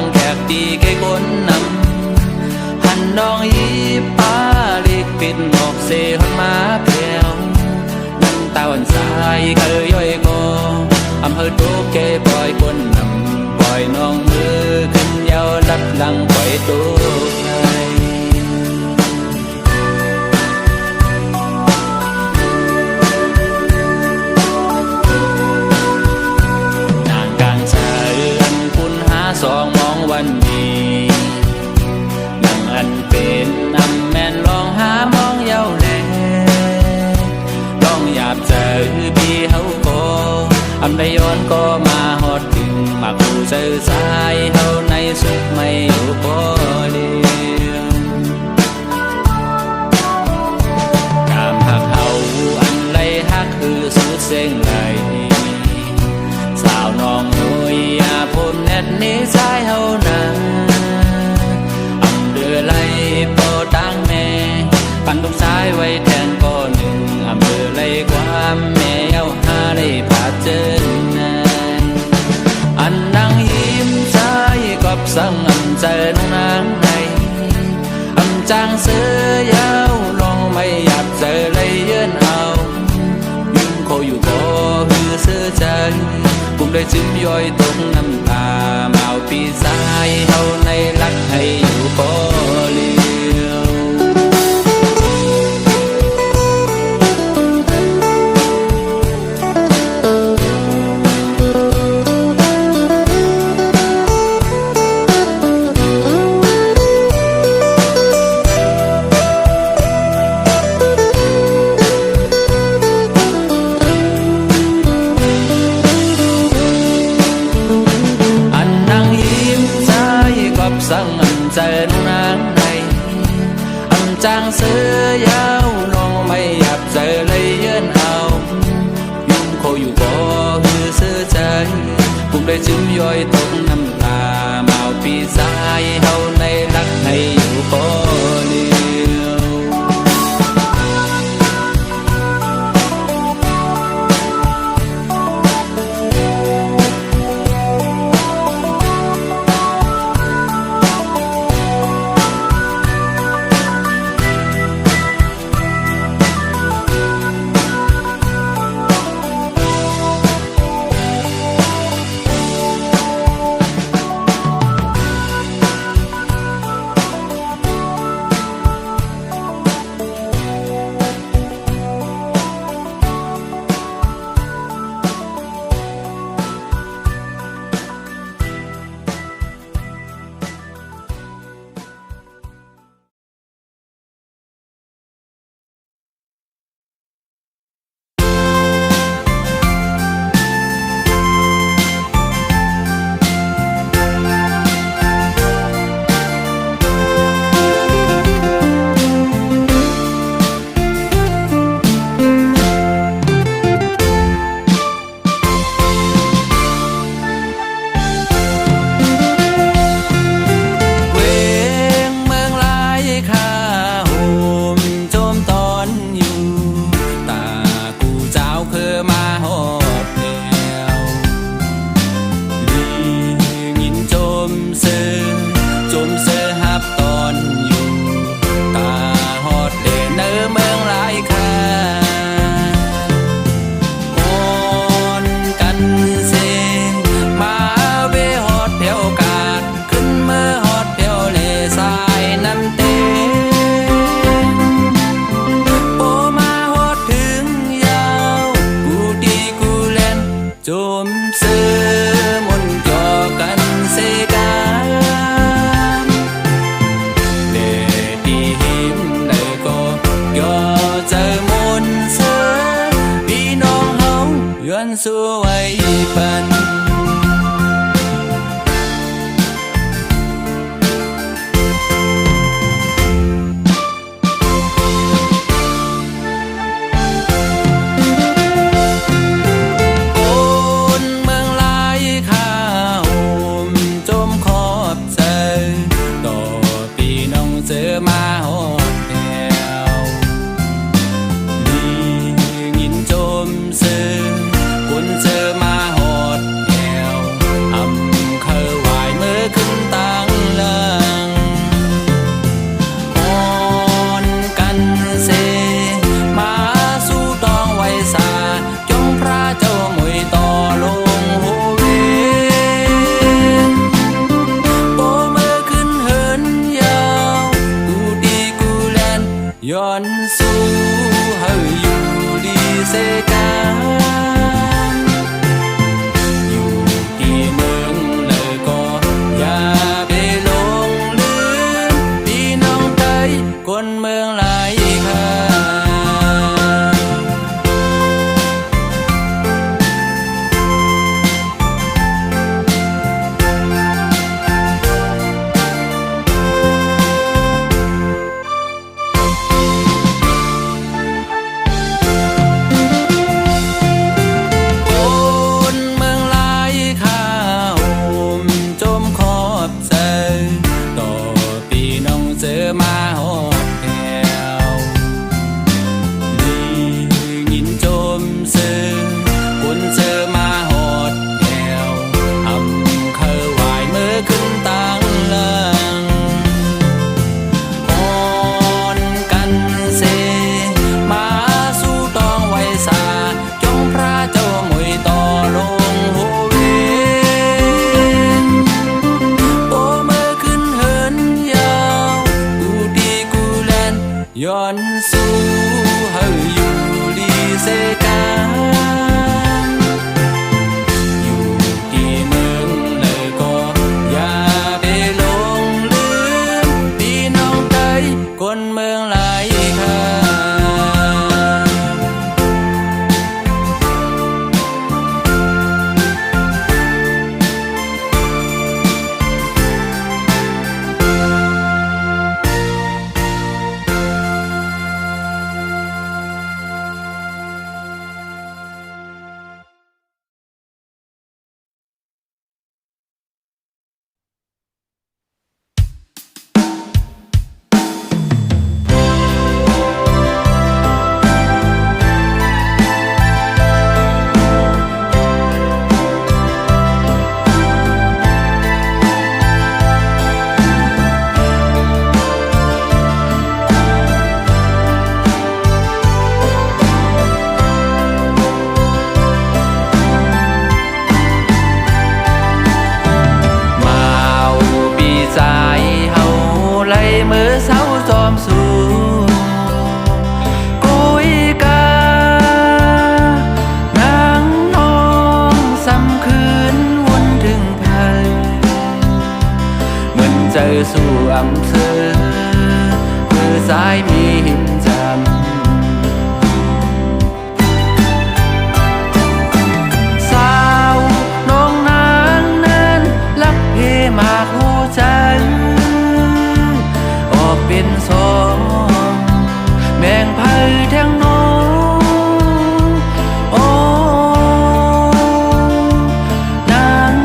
งแขกตีแก่คนนำหันน้องยีปาลิกปิดหมอกเสหอนมาแผ่วน้ำตาวันสายเคยย่อยกออำเภอโตเกปล่อยคนนำปล่อยน้องมือขึ้นยาวลับดังปล่อยตัวสองมองวันดียังอันเป็นนำแม่นลองหามองเย้าแลลองหยาบเจอพี่เฮาก็อำได้ย้อนก็มาหอดถึงมาคู่เจอสายเฮาในสุขไม่อยู่พอเดียวกามหักเฮาอันไรฮักคือสุดเส้นไหลสาวน้องหนุ่ยผมแนดนี้สายเฮานาอำเดือไหลโปตั้งแม่ปันลูกชายไว้แทนก่อหนึ่งอำเดือไหลความแม่เย้าหาได้ผ่าเจอนายอันนางยิ้มใจกับสังอำใจน้องนางในอำจางเสือยาวลองไม่หยาบเจอเลยเยือนเอายิ้มเขาอยู่ก็คือเสือใจกุมได้จิ้มย่อยตกน้ำตาเมาปีสายเฮาในรักให้อยู่ก็เลี้ยวสังอำใจน้องนางในอำจางเสือยาวลองไม่หยับใจเลยเยือนเอายุ่งเขาอยู่ก็คือเสือใจกุมได้จิ้มย่อยตกน้ำตาเมาปีสายเฮาในรักให้อยู่ก็เลี้ยว อ อสู่อำเภอมือซ้ายมีหินจำสาวน้องนางนั้นลักเพมาคู่จันออกเป็นสองแบ่งไผ่แทงน้องโอ้นาง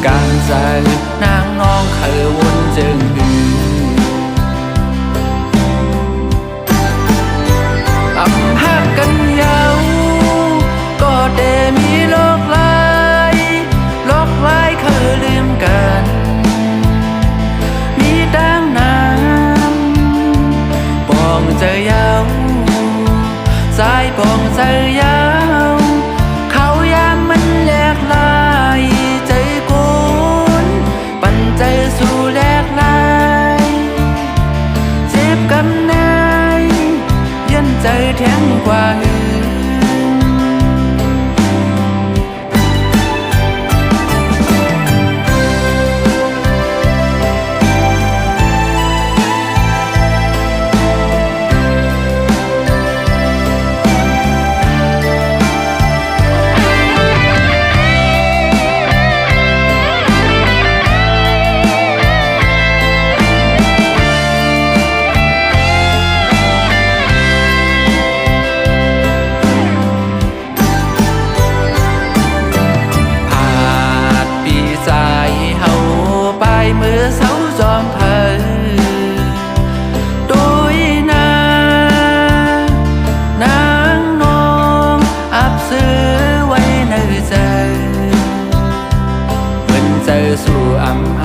การใจนางน้องเคยวนจึงหืออำหักกันยาวก็ได้มีโลกลายเคยลืมกันมีดังน้ำปองเจอยาวสายปองเจอยาวเขายามมันแหลกลายใจกุนปั่นใจสู่แหลกลายเจ็บกำนายยันใจแทงกว่าหือมือเสาจอมเพลโดยนางน้องอับซื้อไว้ในใจเป็นใจสู่อำ